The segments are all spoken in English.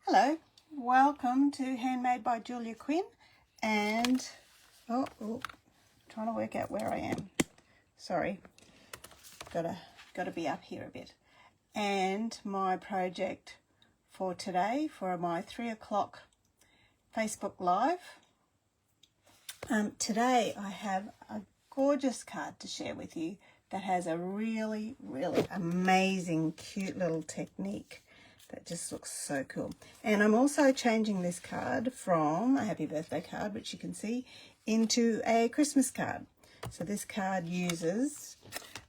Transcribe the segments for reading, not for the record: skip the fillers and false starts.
Hello, welcome to Handmade by Julia Quinn, and trying to work out where I am. Sorry, gotta be up here a bit. And my project for today, for my 3 o'clock Facebook Live. Today I have a gorgeous card to share with you that has a really amazing, cute little technique that just looks so cool. And I'm also changing this card from a happy birthday card, which you can see, into a Christmas card. So this card uses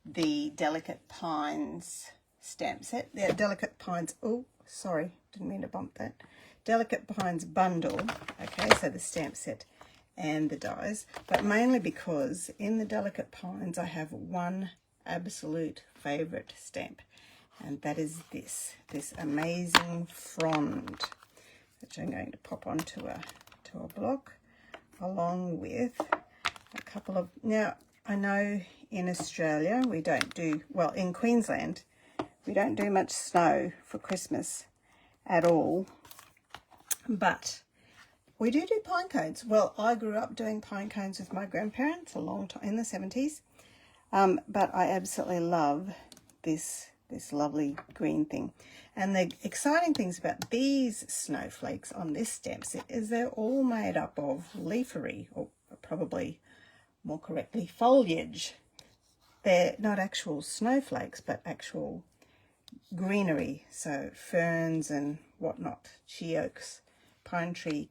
the Delicate Pines stamp set. The Delicate Pines, oh, sorry, didn't mean to bump that. Delicate Pines bundle, okay, so the stamp set and the dies, but mainly because in the Delicate Pines I have one absolute favourite stamp, and that is this amazing frond, which I'm going to pop onto a block, along with a couple of, now I know in Australia we don't do, well, in Queensland we don't do much snow for Christmas at all, but we do pine cones. Well, I grew up doing pine cones with my grandparents a long time, in the 70s, but I absolutely love this lovely green thing. And the exciting things about these snowflakes on this stamp set is they're all made up of leafery, or probably more correctly foliage. They're not actual snowflakes, but actual greenery, so ferns and whatnot, she oaks, pine tree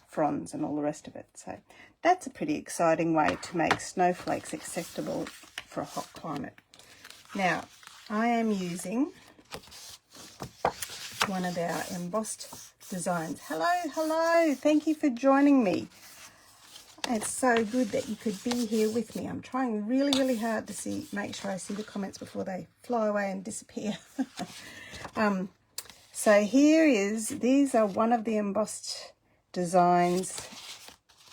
fronds and all the rest of it. So that's a pretty exciting way to make snowflakes acceptable for a hot climate. Now, I am using one of our embossed designs. Hello, thank you for joining me. It's so good that you could be here with me. I'm trying really hard to make sure I see the comments before they fly away and disappear. So these are one of the embossed designs,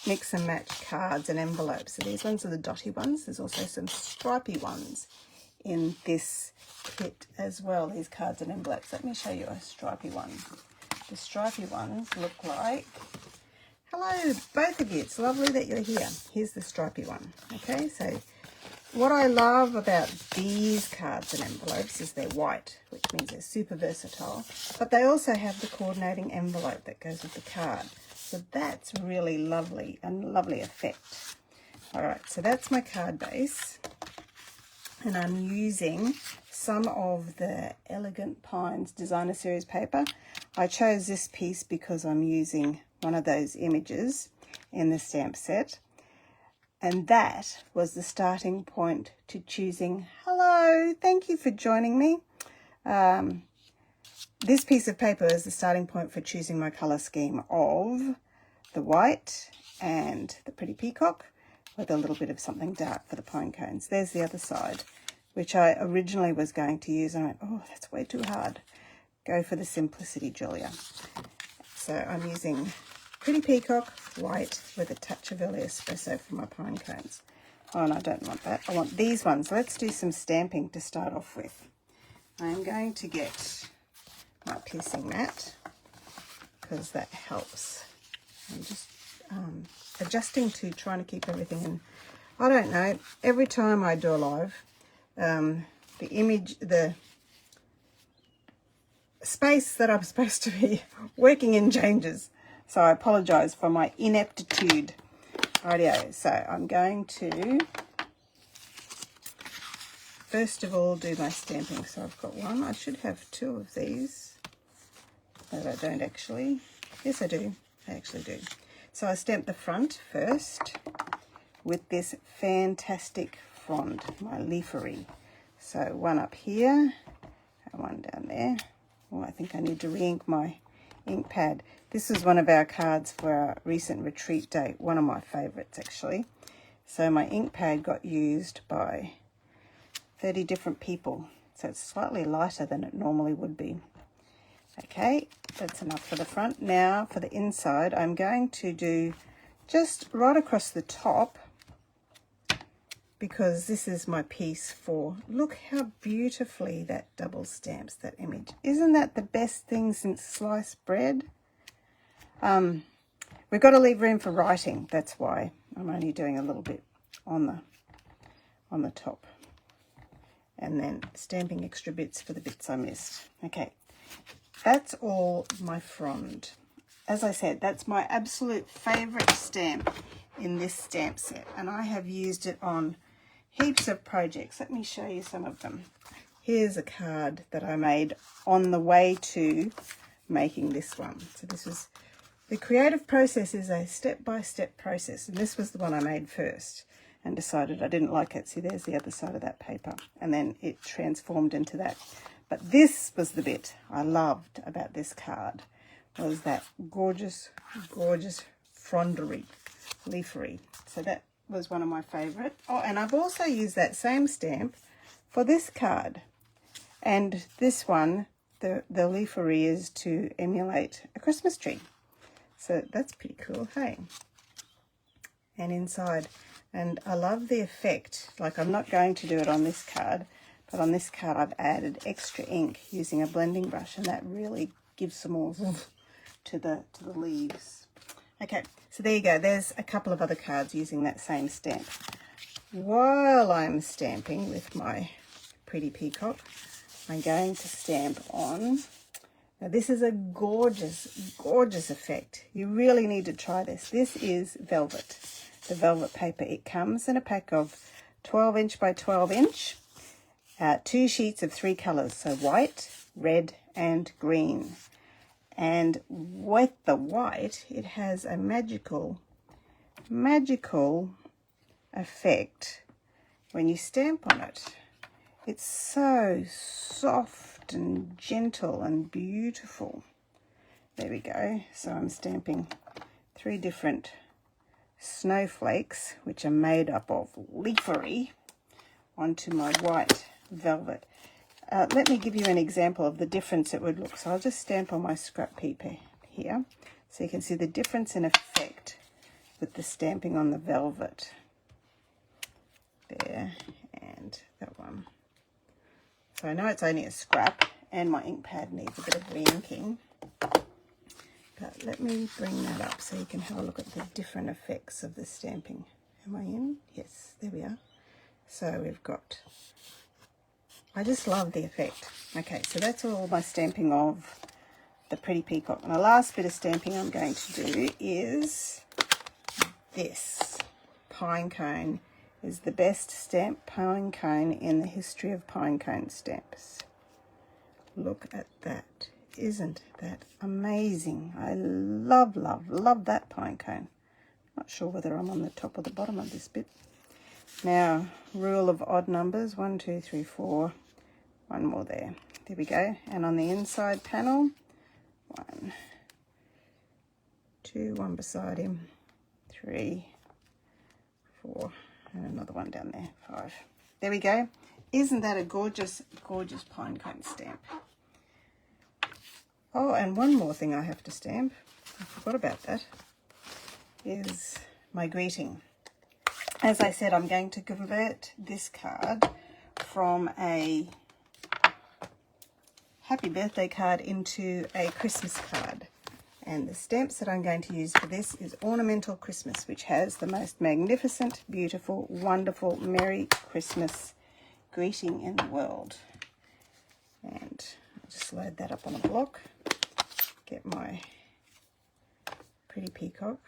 mix and match cards and envelopes. So these ones are the dotty ones. There's also some stripy ones in this kit as well, these cards and envelopes. Let me show you a stripy one. The stripy ones look like, hello both of you, it's lovely that you're here. Here's the stripy one. Okay, so what I love about these cards and envelopes is they're white, which means they're super versatile, but they also have the coordinating envelope that goes with the card. So that's really lovely, and lovely effect. All right, so that's my card base, and I'm using some of the Elegant Pines Designer Series paper. I chose this piece because I'm using one of those images in the stamp set, and that was the starting point to choosing. Hello, thank you for joining me. This piece of paper is the starting point for choosing my colour scheme of the white and the pretty peacock, with a little bit of something dark for the pine cones. There's the other side, which I originally was going to use. I went, oh, that's way too hard. Go for the simplicity, Julia. So I'm using pretty peacock, white, with a touch of early espresso for my pine cones. Oh, and I don't want that. I want these ones. Let's do some stamping to start off with. I'm going to get my piercing mat, because that helps. I'm just adjusting to trying to keep everything in. I don't know, every time I do a live, the space that I'm supposed to be working in changes. So I apologise for my ineptitude. Rightio, so I'm going to first of all do my stamping. So I've got one. I should have two of these, but I don't actually. Yes, I do. I actually do. So I stamp the front first with this fantastic frond, my leafery. So one up here and one down there. Oh, I think I need to re-ink my ink pad. This is one of our cards for our recent retreat date, one of my favourites actually. So my ink pad got used by 30 different people, so it's slightly lighter than it normally would be. Okay, that's enough for the front. Now for the inside, I'm going to do just right across the top because this is my piece for, look how beautifully that double stamps that image. Isn't that the best thing since sliced bread? We've got to leave room for writing. That's why I'm only doing a little bit on the top. And then stamping extra bits for the bits I missed. Okay, that's all my frond. As I said, that's my absolute favourite stamp in this stamp set. And I have used it on heaps of projects. Let me show you some of them. Here's a card that I made on the way to making this one. So this was, the creative process is a step-by-step process. And this was the one I made first and decided I didn't like it. See, there's the other side of that paper. And then it transformed into that. But this was the bit I loved about this card, was that gorgeous, gorgeous frondery, leafery. So that was one of my favourite. Oh, and I've also used that same stamp for this card. And this one, the leafery is to emulate a Christmas tree. So that's pretty cool, hey? And inside, and I love the effect. Like, I'm not going to do it on this card, but on this card I've added extra ink using a blending brush, and that really gives some more to the leaves. Okay, so there you go. There's a couple of other cards using that same stamp. While I'm stamping with my Pretty Peacock, I'm going to stamp on. Now this is a gorgeous, gorgeous effect. You really need to try this. This is velvet. The velvet paper. It comes in a pack of 12 inch by 12 inch, 2 sheets of 3 colours, so white, red and green. And with the white, it has a magical effect when you stamp on it. It's so soft and gentle and beautiful. There we go. So I'm stamping 3 different snowflakes, which are made up of leafery, onto my white velvet. Let me give you an example of the difference it would look. So I'll just stamp on my scrap paper here, so you can see the difference in effect with the stamping on the velvet. There, and that one. So I know it's only a scrap, and my ink pad needs a bit of re-inking. But let me bring that up so you can have a look at the different effects of the stamping. Am I in? Yes, there we are. So we've got, I just love the effect. Okay, so that's all my stamping of the Pretty Peacock. And the last bit of stamping I'm going to do is this. Pine cone is the best stamped pine cone in the history of pine cone stamps. Look at that. Isn't that amazing? I love, love, love that pine cone. Not sure whether I'm on the top or the bottom of this bit. Now, rule of odd numbers, 1, 2, 3, 4, one more there. There we go. And on the inside panel, 1, 2, one beside him, 3, 4, and another one down there, 5. There we go. Isn't that a gorgeous, gorgeous pine cone stamp? Oh, and one more thing I have to stamp, I forgot about that, is my greeting. As I said, I'm going to convert this card from a happy birthday card into a Christmas card. And the stamps that I'm going to use for this is Ornamental Christmas, which has the most magnificent, beautiful, wonderful, Merry Christmas greeting in the world. And I'll just load that up on a block. Get my Pretty Peacock.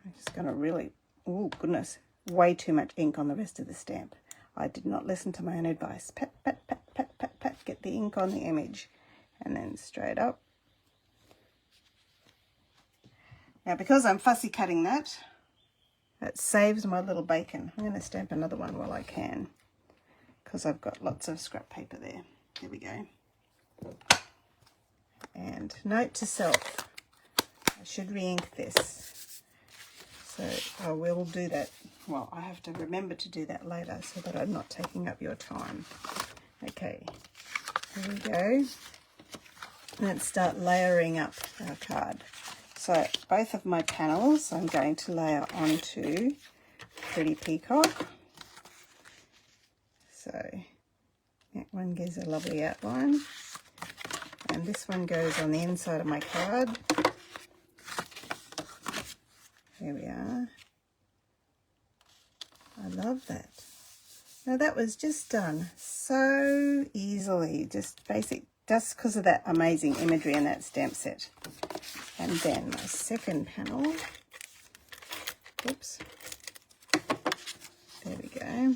I'm just going to really, oh goodness, way too much ink on the rest of the stamp. I did not listen to my own advice. Pat, pat, pat, pat, pat, pat. Get the ink on the image. And then straight up. Now, because I'm fussy cutting that saves my little bacon. I'm going to stamp another one while I can, because I've got lots of scrap paper there. There we go. And note to self, I should re-ink this. So I will do that. Well, I have to remember to do that later so that I'm not taking up your time. Okay, here we go. Let's start layering up our card. So both of my panels I'm going to layer onto Pretty Peacock. So that one gives a lovely outline. And this one goes on the inside of my card. There we are. I love that. Now that was just done so easily, just basic, just because of that amazing imagery in that stamp set. And then my second panel, oops, there we go.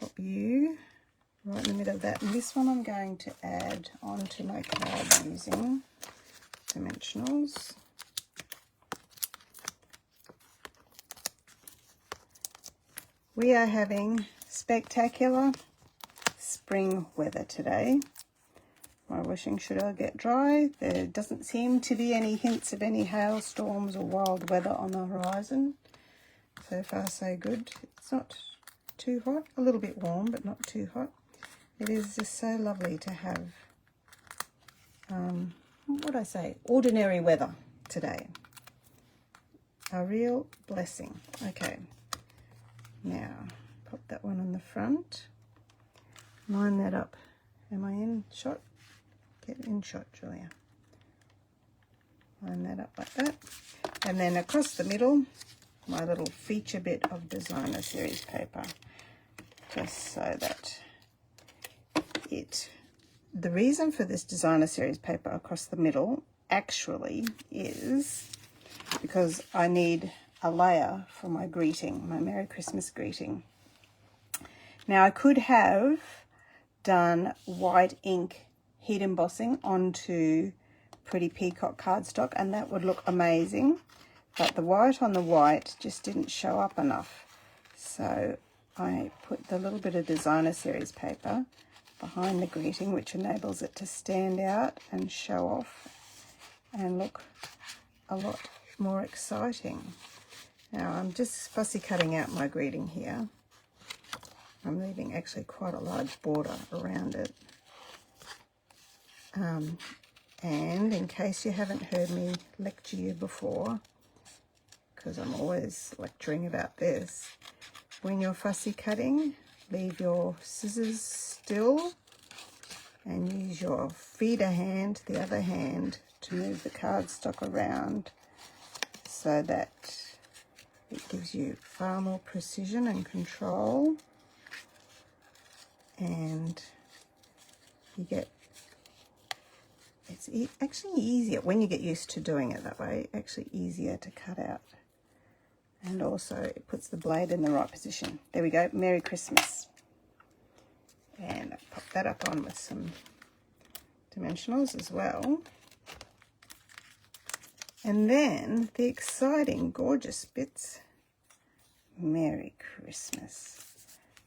Pop you right in the middle of that. And this one I'm going to add onto my card using dimensionals. We are having spectacular spring weather today. My wishing should all get dry. There doesn't seem to be any hints of any hailstorms or wild weather on the horizon. So far so good. It's not too hot, a little bit warm, but not too hot. It is just so lovely to have, what would I say, ordinary weather today. A real blessing. Okay. Now, pop that one on the front, line that up. Am I in shot? Get in shot, Julia. Line that up like that. And then across the middle, my little feature bit of designer series paper, just so that the reason for this designer series paper across the middle actually is because I need a layer for my greeting, my Merry Christmas greeting. Now I could have done white ink heat embossing onto Pretty Peacock cardstock and that would look amazing, but the white on the white just didn't show up enough. So I put the little bit of designer series paper behind the greeting, which enables it to stand out and show off and look a lot more exciting. Now I'm just fussy cutting out my greeting here. I'm leaving actually quite a large border around it. And in case you haven't heard me lecture you before, because I'm always lecturing about this, when you're fussy cutting, leave your scissors still and use your feeder hand, the other hand, to move the cardstock around so that it gives you far more precision and control, and you get, it's actually easier when you get used to doing it that way, actually easier to cut out. And also it puts the blade in the right position. There we go, Merry Christmas. And I pop that up on with some dimensionals as well. And then the exciting, gorgeous bits. Merry Christmas.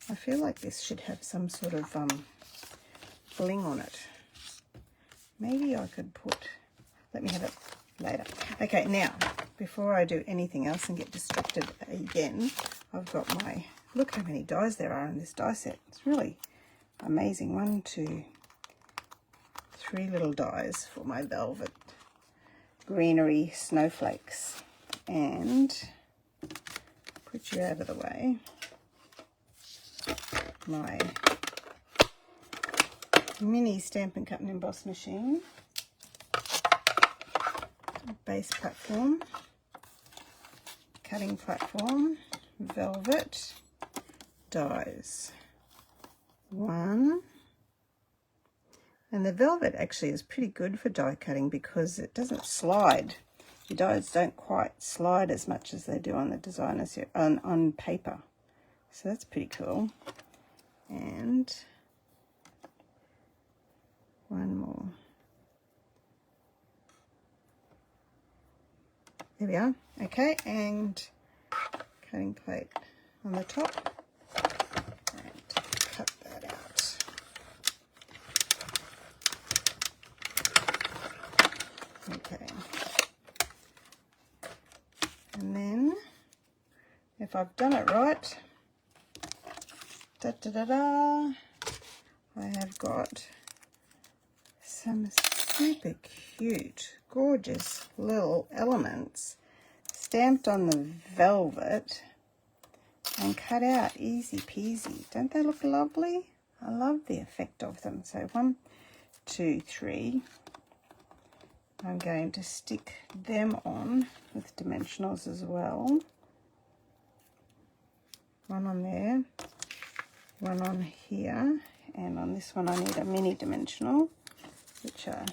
I feel like this should have some sort of bling on it. Maybe I could put, let me have it later. Okay, now, before I do anything else and get distracted again, I've got my, look how many dies there are in this die set. It's really amazing. 1, 2, 3 little dies for my velvet greenery snowflakes. And put you out of the way. My mini Stampin' Cut and Emboss machine, base platform, cutting platform, velvet, dies. 1, and the velvet actually is pretty good for die cutting because it doesn't slide. Your dies don't quite slide as much as they do on the designer on paper, so that's pretty cool. And 1 more. There we are. Okay, and cutting plate on the top. And cut that out. Okay. And then, if I've done it right, I have got some super cute, gorgeous little elements stamped on the velvet and cut out, easy peasy. Don't they look lovely? I love the effect of them. So 1, 2, 3. I'm going to stick them on with dimensionals as well. One on there, one on here, and on this one I need a mini dimensional, which are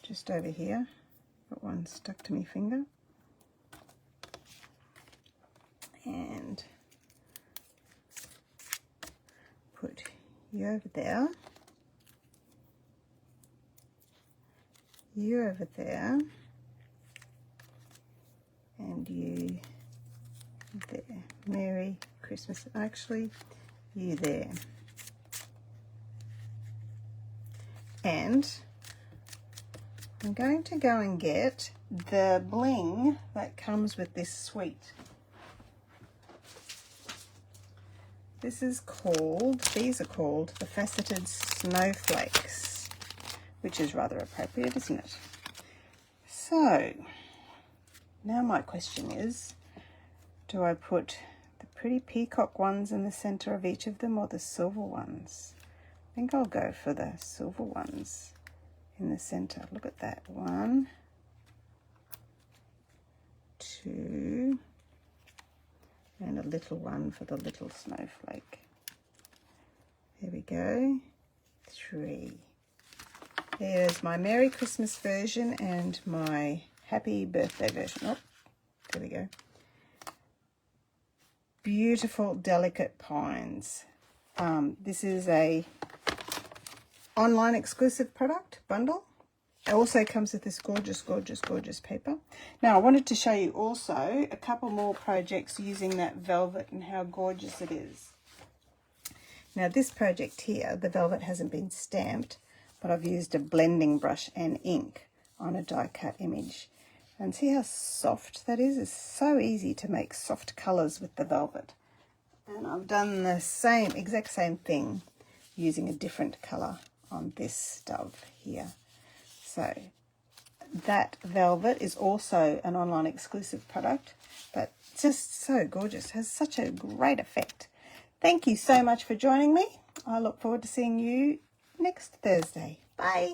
just over here. Got one stuck to my finger. And put you over there, you over there, and you there. Merry Christmas. Actually, you there. And I'm going to go and get the bling that comes with this suite. These are called the Faceted Snowflakes, which is rather appropriate, isn't it? So, now my question is, do I put the pretty peacock ones in the center of each of them or the silver ones? I think I'll go for the silver ones in the center. Look at that. 1, 2, and a little one for the little snowflake. There we go. 3. There's my Merry Christmas version and my Happy Birthday version. Oh, there we go. Beautiful, delicate pines. This is a online exclusive product bundle. It also comes with this gorgeous, gorgeous, gorgeous paper. Now, I wanted to show you also a couple more projects using that velvet and how gorgeous it is. Now, this project here, the velvet hasn't been stamped, but I've used a blending brush and ink on a die cut image. And see how soft that is? It's so easy to make soft colors with the velvet. And I've done the exact same thing using a different color on this dove here. So that velvet is also an online exclusive product, but just so gorgeous, has such a great effect. Thank you so much for joining me. I look forward to seeing you next Thursday. Bye.